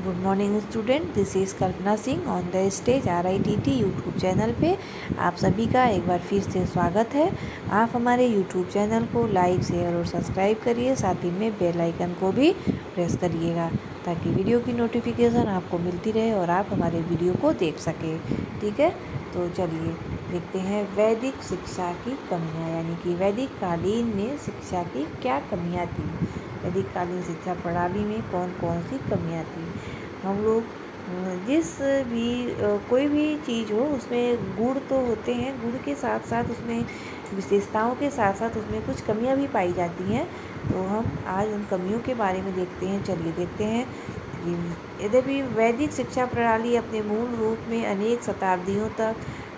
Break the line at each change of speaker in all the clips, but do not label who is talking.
Good morning student, this is Kalpana Singh on the stage RITT YouTube channel पे आप सभी का एक बार फिर से स्वागत है। आप हमारे यूट्यूब चैनल को लाइक, शेयर और सब्सक्राइब करिए, साथ ही में बेल आइकन को भी प्रेस करिएगा ताकि वीडियो की नोटिफिकेशन आपको मिलती रहे और आप हमारे वीडियो को देख सकें। ठीक है, तो चलिए देखते हैं वैदिक शिक्षा की कमियाँ, यानी कि वैदिक कालीन में शिक्षा की क्या कमियाँ थी। वैदिक कालीन शिक्षा प्रणाली में कौन कौन सी कमियाँ थी। हम लोग जिस भी कोई भी चीज़ हो उसमें गुण तो होते हैं, गुण के साथ साथ उसमें विशेषताओं के साथ साथ उसमें कुछ कमियां भी पाई जाती हैं। तो हम आज उन कमियों के बारे में देखते हैं। चलिए देखते हैं कि यद्यपि वैदिक शिक्षा प्रणाली अपने मूल रूप में अनेक शताब्दियों तक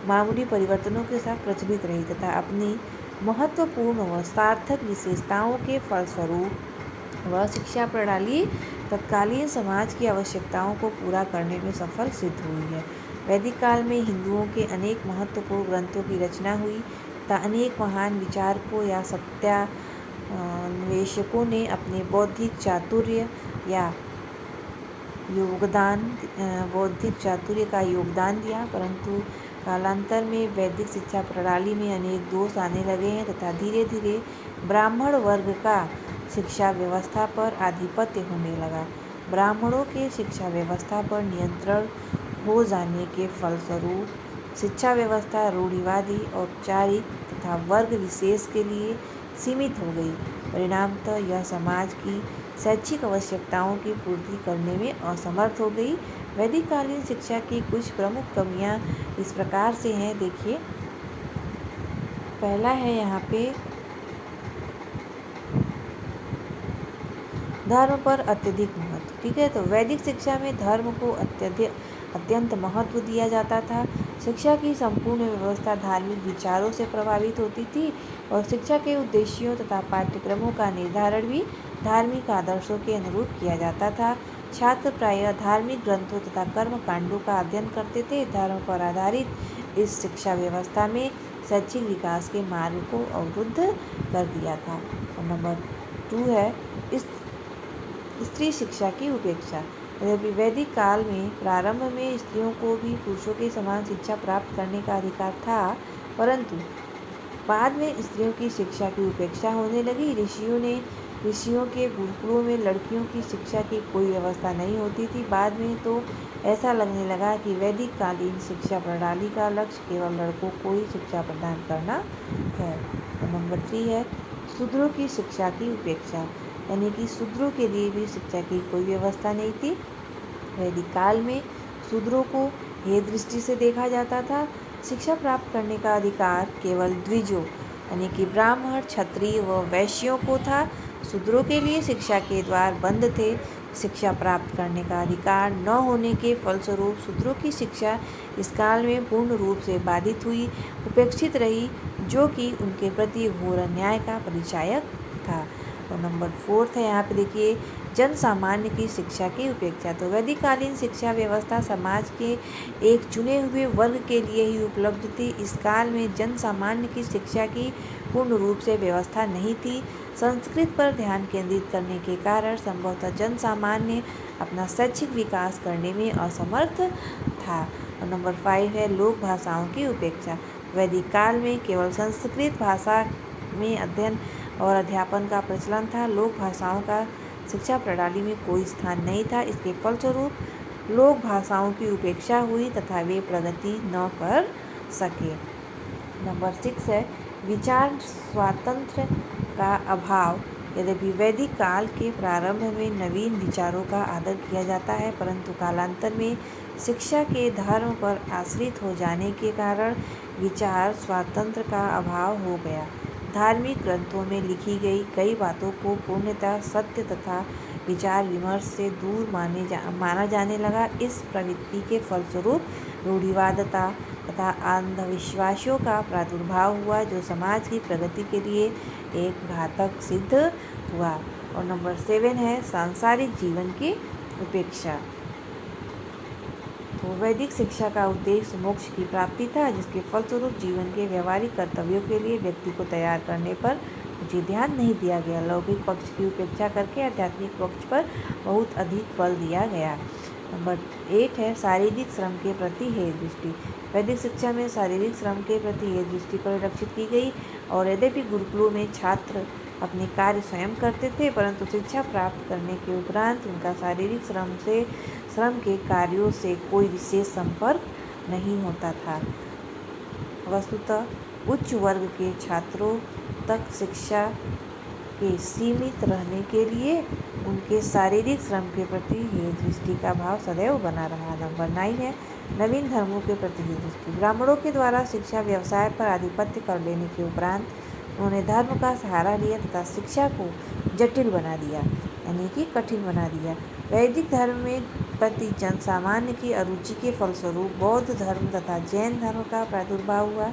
मामूली परिवर्तनों के साथ प्रचलित रही तथा अपनी महत्वपूर्ण व सार्थक विशेषताओं के फलस्वरूप वह शिक्षा प्रणाली तत्कालीन समाज की आवश्यकताओं को पूरा करने में सफल सिद्ध हुई है। वैदिक काल में हिंदुओं के अनेक महत्वपूर्ण ग्रंथों की रचना हुई तथा अनेक महान विचारकों या सत्यान्वेषकों ने अपने बौद्धिक चातुर्य का योगदान दिया, परंतु कालांतर में वैदिक शिक्षा प्रणाली में अनेक दोष आने लगे हैं तथा धीरे धीरे ब्राह्मण वर्ग का शिक्षा व्यवस्था पर आधिपत्य होने लगा। ब्राह्मणों के शिक्षा व्यवस्था पर नियंत्रण हो जाने के फलस्वरूप शिक्षा व्यवस्था रूढ़िवादी, औपचारिक तथा वर्ग विशेष के लिए सीमित हो गई। परिणामतः यह समाज की शैक्षिक आवश्यकताओं की पूर्ति करने में असमर्थ हो गई। वैदिक कालीन शिक्षा की कुछ प्रमुख कमियां इस प्रकार से हैं। देखिए, पहला है यहाँ पे धर्म पर अत्यधिक महत्व। ठीक है, तो वैदिक शिक्षा में धर्म को अत्यंत महत्व दिया जाता था। शिक्षा की संपूर्ण व्यवस्था धार्मिक विचारों से प्रभावित होती थी और शिक्षा के उद्देश्यों तथा पाठ्यक्रमों का निर्धारण भी धार्मिक आदर्शों के अनुरूप किया जाता था। छात्र प्रायः धार्मिक ग्रंथों तथा कर्म कांडों का अध्ययन करते थे। धर्म पर आधारित इस शिक्षा व्यवस्था में शैक्षिक विकास के मार्ग को अवरुद्ध कर दिया था। और नंबर 2 है स्त्री शिक्षा की उपेक्षा। यद्यपि वैदिक काल में प्रारंभ में स्त्रियों को भी पुरुषों के समान शिक्षा प्राप्त करने का अधिकार था, परंतु बाद में स्त्रियों की शिक्षा की उपेक्षा होने लगी। ऋषियों के गुरुकुलों में लड़कियों की शिक्षा की कोई व्यवस्था नहीं होती थी। बाद में तो ऐसा लगने लगा कि वैदिक कालीन शिक्षा प्रणाली का लक्ष्य केवल लड़कों को ही शिक्षा प्रदान करना है। और नंबर 3 है शूद्रों की शिक्षा की उपेक्षा, यानी कि शूद्रों के लिए भी शिक्षा की कोई व्यवस्था नहीं थी। वैदिक काल में शूद्रों को हे दृष्टि से देखा जाता था। शिक्षा प्राप्त करने का अधिकार केवल द्विजों यानी कि ब्राह्मण, क्षत्रिय व वैश्यों को था। शूद्रों के लिए शिक्षा के द्वार बंद थे। शिक्षा प्राप्त करने का अधिकार न होने के फलस्वरूप शूद्रों की शिक्षा इस काल में पूर्ण रूप से बाधित हुई, उपेक्षित रही, जो कि उनके प्रति घोर अन्याय का परिचायक था। और नंबर 4 है, यहाँ पे देखिए जन सामान्य की शिक्षा की उपेक्षा। तो वैदिक कालीन शिक्षा व्यवस्था समाज के एक चुने हुए वर्ग के लिए ही उपलब्ध थी। इस काल में जन सामान्य की शिक्षा की पूर्ण रूप से व्यवस्था नहीं थी। संस्कृत पर ध्यान केंद्रित करने के कारण संभवतः जन सामान्य अपना शैक्षिक विकास करने में असमर्थ था। और नंबर 5 है लोक भाषाओं की उपेक्षा। वैदिक काल में केवल संस्कृत भाषा में अध्ययन और अध्यापन का प्रचलन था। लोक भाषाओं का शिक्षा प्रणाली में कोई स्थान नहीं था। इसके फलस्वरूप लोक भाषाओं की उपेक्षा हुई तथा वे प्रगति न कर सके। नंबर 6 है विचार स्वातंत्र्य का अभाव। यद्यपि वैदिक काल के प्रारंभ में नवीन विचारों का आदर किया जाता है, परंतु कालांतर में शिक्षा के धर्म पर आश्रित हो जाने के कारण विचार स्वातंत्र्य का अभाव हो गया। धार्मिक ग्रंथों में लिखी गई कई बातों को पूर्णतः सत्य तथा विचार विमर्श से दूर माना जाने लगा। इस प्रवृत्ति के फलस्वरूप रूढ़िवादिता तथा अंधविश्वासों का प्रादुर्भाव हुआ, जो समाज की प्रगति के लिए एक घातक सिद्ध हुआ। और नंबर 7 है सांसारिक जीवन की उपेक्षा। तो वैदिक शिक्षा का उद्देश्य मोक्ष की प्राप्ति था, जिसके फलस्वरूप जीवन के व्यवहारिक कर्तव्यों के लिए व्यक्ति को तैयार करने पर उचित ध्यान नहीं दिया गया। लौकिक पक्ष की उपेक्षा करके आध्यात्मिक पक्ष पर बहुत अधिक बल दिया गया। नंबर 8 है शारीरिक श्रम के प्रति हेय दृष्टि। वैदिक शिक्षा में शारीरिक श्रम के प्रति हेय दृष्टि परिलक्षित की गई और यद्यपि गुरुकुलों में छात्र अपने कार्य स्वयं करते थे, परंतु शिक्षा प्राप्त करने के उपरांत उनका शारीरिक श्रम के कार्यों से कोई विशेष संपर्क नहीं होता था। वस्तुतः उच्च वर्ग के छात्रों तक शिक्षा के सीमित रहने के लिए उनके शारीरिक श्रम के प्रति हेय दृष्टि का भाव सदैव बना रहा। नंबर 9 है नवीन धर्मों के प्रति हेय दृष्टि। ब्राह्मणों के द्वारा शिक्षा व्यवसाय पर आधिपत्य कर लेने के उपरांत उन्होंने धर्म का सहारा लिया तथा शिक्षा को जटिल बना दिया, यानी कि कठिन बना दिया। वैदिक धर्म में प्रति जन सामान्य की अरुचि के फलस्वरूप बौद्ध धर्म तथा जैन धर्म का प्रादुर्भाव हुआ।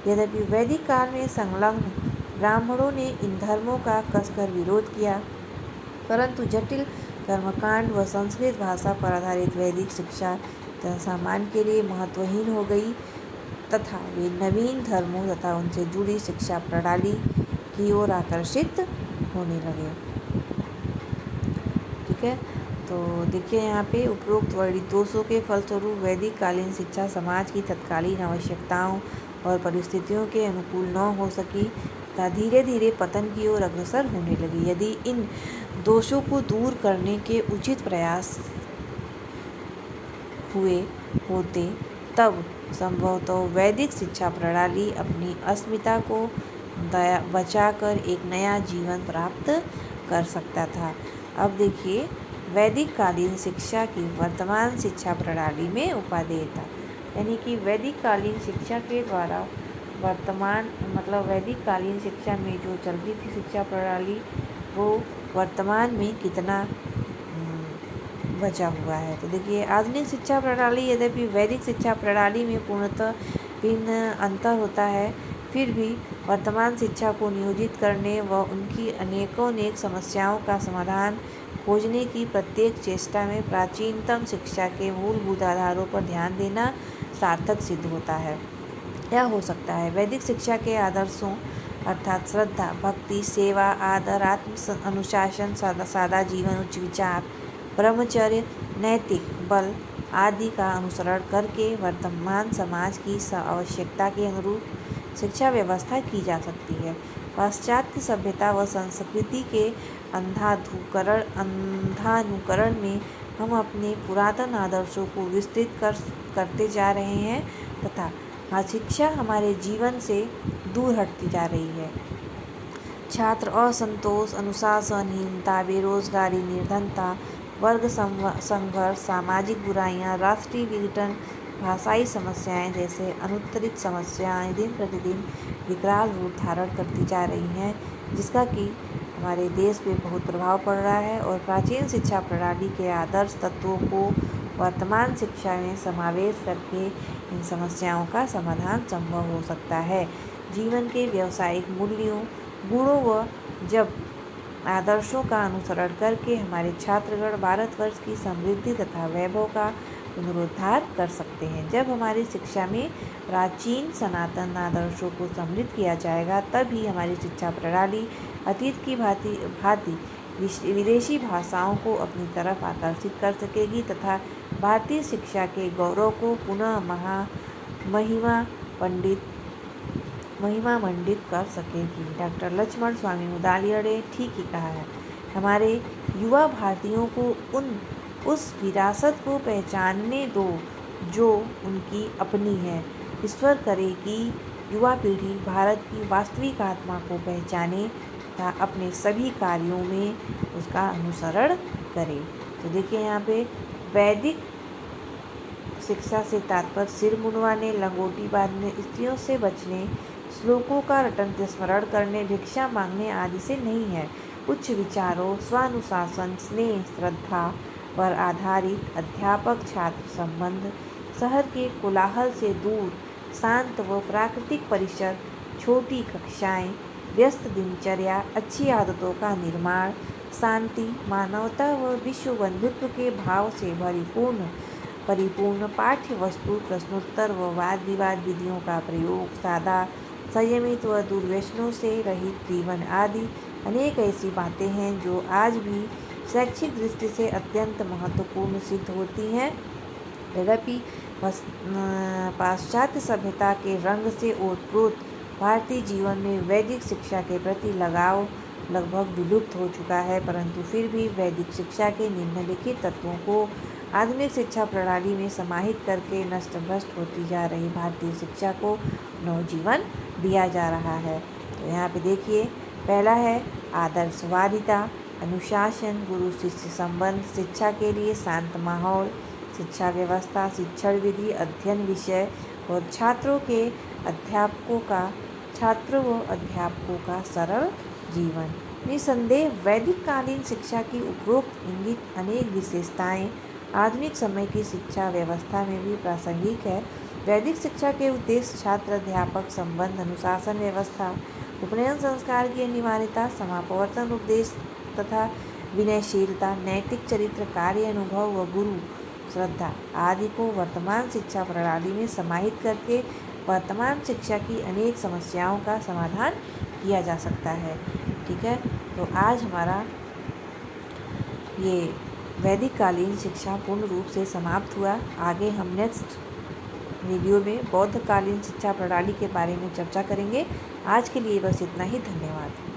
यद्यपि वैदिक काल में संलग्न ब्राह्मणों ने इन धर्मों का कसकर विरोध किया, परंतु जटिल कर्मकांड व संस्कृत भाषा पर आधारित वैदिक शिक्षा जनसामान्य के लिए महत्वहीन हो गई तथा वे नवीन धर्मों तथा उनसे जुड़ी शिक्षा प्रणाली की ओर आकर्षित होने लगे। ठीक है, तो देखिए यहाँ पे उपरोक्त वर्णित दोषों के फलस्वरूप वैदिक कालीन शिक्षा समाज की तत्कालीन आवश्यकताओं और परिस्थितियों के अनुकूल न हो सकी तथा धीरे धीरे पतन की ओर अग्रसर होने लगी। यदि इन दोषों को दूर करने के उचित प्रयास हुए होते तब संभवतः वैदिक शिक्षा प्रणाली अपनी अस्मिता को बचाकर एक नया जीवन प्राप्त कर सकता था। अब देखिए वैदिक कालीन शिक्षा की वर्तमान शिक्षा प्रणाली में उपादेयता, यानी कि वैदिक कालीन शिक्षा के द्वारा वर्तमान वैदिक कालीन शिक्षा में जो चल रही थी शिक्षा प्रणाली वो वर्तमान में कितना बचा हुआ है। तो देखिए आधुनिक शिक्षा प्रणाली यद्यपि वैदिक शिक्षा प्रणाली में पूर्णतः भिन्न अंतर होता है, फिर भी वर्तमान शिक्षा को नियोजित करने व उनकी अनेक समस्याओं का समाधान खोजने की प्रत्येक चेष्टा में प्राचीनतम शिक्षा के मूलभूत आधारों पर ध्यान देना सार्थक सिद्ध होता है। यह हो सकता है वैदिक शिक्षा के आदर्शों अर्थात श्रद्धा, भक्ति, सेवा, आदर, आत्म अनुशासन, सादा जीवन, उच्च विचार, ब्रह्मचर्य, नैतिक बल आदि का अनुसरण करके वर्तमान समाज की आवश्यकता के अनुरूप शिक्षा व्यवस्था की जा सकती है। पाश्चात्य सभ्यता व संस्कृति के अंधानुकरण में हम अपने पुरातन आदर्शों को विस्तृत करते जा रहे हैं तथा शिक्षा हमारे जीवन से दूर हटती जा रही है। छात्र असंतोष, अनुशासनहीनता, बेरोजगारी, निर्धनता, वर्ग संघर्ष, सामाजिक बुराइयां, राष्ट्रीय विघटन, भाषाई समस्याएं जैसे अनुत्तरित समस्याएं दिन प्रतिदिन विकराल रूप धारण करती जा रही हैं, जिसका कि हमारे देश पे बहुत प्रभाव पड़ रहा है और प्राचीन शिक्षा प्रणाली के आदर्श तत्वों को वर्तमान शिक्षा में समावेश करके इन समस्याओं का समाधान संभव हो सकता है। जीवन के व्यावसायिक मूल्यों, गुणों व जब आदर्शों का अनुसरण करके हमारे छात्रगण भारतवर्ष की समृद्धि तथा वैभव का पुनरुद्धार कर सकते हैं। जब हमारी शिक्षा में प्राचीन सनातन आदर्शों को सम्मिलित किया जाएगा तभी हमारी शिक्षा प्रणाली अतीत की भांति विदेशी भाषाओं को अपनी तरफ आकर्षित कर सकेगी तथा भारतीय शिक्षा के गौरव को पुनः महिमा मंडित कर सकेगी। डॉक्टर लक्ष्मण स्वामी मुदालियर ने ठीक ही कहा है। हमारे युवा भारतीयों को उस विरासत को पहचानने दो जो उनकी अपनी है। ईश्वर करे कि युवा पीढ़ी भारत की वास्तविक आत्मा को पहचाने तथा अपने सभी कार्यों में उसका अनुसरण करे। तो देखिए यहाँ पे वैदिक शिक्षा से तात्पर्य सिर मुंडवाने, लंगोटी बांधने, स्त्रियों से बचने, श्लोकों का रटन स्मरण करने, भिक्षा मांगने आदि से नहीं है। उच्च विचारों, स्वानुशासन, स्नेह, श्रद्धा पर आधारित अध्यापक छात्र संबंध, शहर के कोलाहल से दूर शांत व प्राकृतिक परिसर, छोटी कक्षाएं, व्यस्त दिनचर्या, अच्छी आदतों का निर्माण, शांति, मानवता व विश्व बंधुत्व के भाव से परिपूर्ण पाठ्य वस्तु, प्रश्नोत्तर व वाद विवाद विधियों का प्रयोग, सादा, संयमित व दुर्व्यसनों से रहित जीवन आदि अनेक ऐसी बातें हैं जो आज भी शैक्षिक दृष्टि से अत्यंत महत्वपूर्ण सिद्ध होती हैं। यद्यपि पाश्चात्य सभ्यता के रंग से ओतप्रोत भारतीय जीवन में वैदिक शिक्षा के प्रति लगाव लगभग विलुप्त हो चुका है, परंतु फिर भी वैदिक शिक्षा के निम्नलिखित तत्वों को आधुनिक शिक्षा प्रणाली में समाहित करके नष्ट भ्रष्ट होती जा रही भारतीय शिक्षा को नवजीवन दिया जा रहा है। तो यहाँ पे देखिए, पहला है आदर्शवादिता, अनुशासन, गुरु शिष्य संबंध, शिक्षा के लिए शांत माहौल, शिक्षा व्यवस्था, शिक्षण विधि, अध्ययन विषय और छात्रों व अध्यापकों का सरल जीवन। निसंदेह वैदिक कालीन शिक्षा की उपरोक्त इंगित अनेक विशेषताएं आधुनिक समय की शिक्षा व्यवस्था में भी प्रासंगिक है। वैदिक शिक्षा के उद्देश्य छात्र अध्यापक संबंध, अनुशासन व्यवस्था, उपनयन संस्कार की अनिवार्यता, समापवर्तन उपदेश तथा विनयशीलता, नैतिक चरित्र, कार्य अनुभव व गुरु श्रद्धा आदि को वर्तमान शिक्षा प्रणाली में समाहित करके वर्तमान शिक्षा की अनेक समस्याओं का समाधान किया जा सकता है। ठीक है, तो आज हमारा ये वैदिक कालीन शिक्षा पूर्ण रूप से समाप्त हुआ। आगे हम नेक्स्ट वीडियो में बौद्ध कालीन शिक्षा प्रणाली के बारे में चर्चा करेंगे। आज के लिए बस इतना ही। धन्यवाद।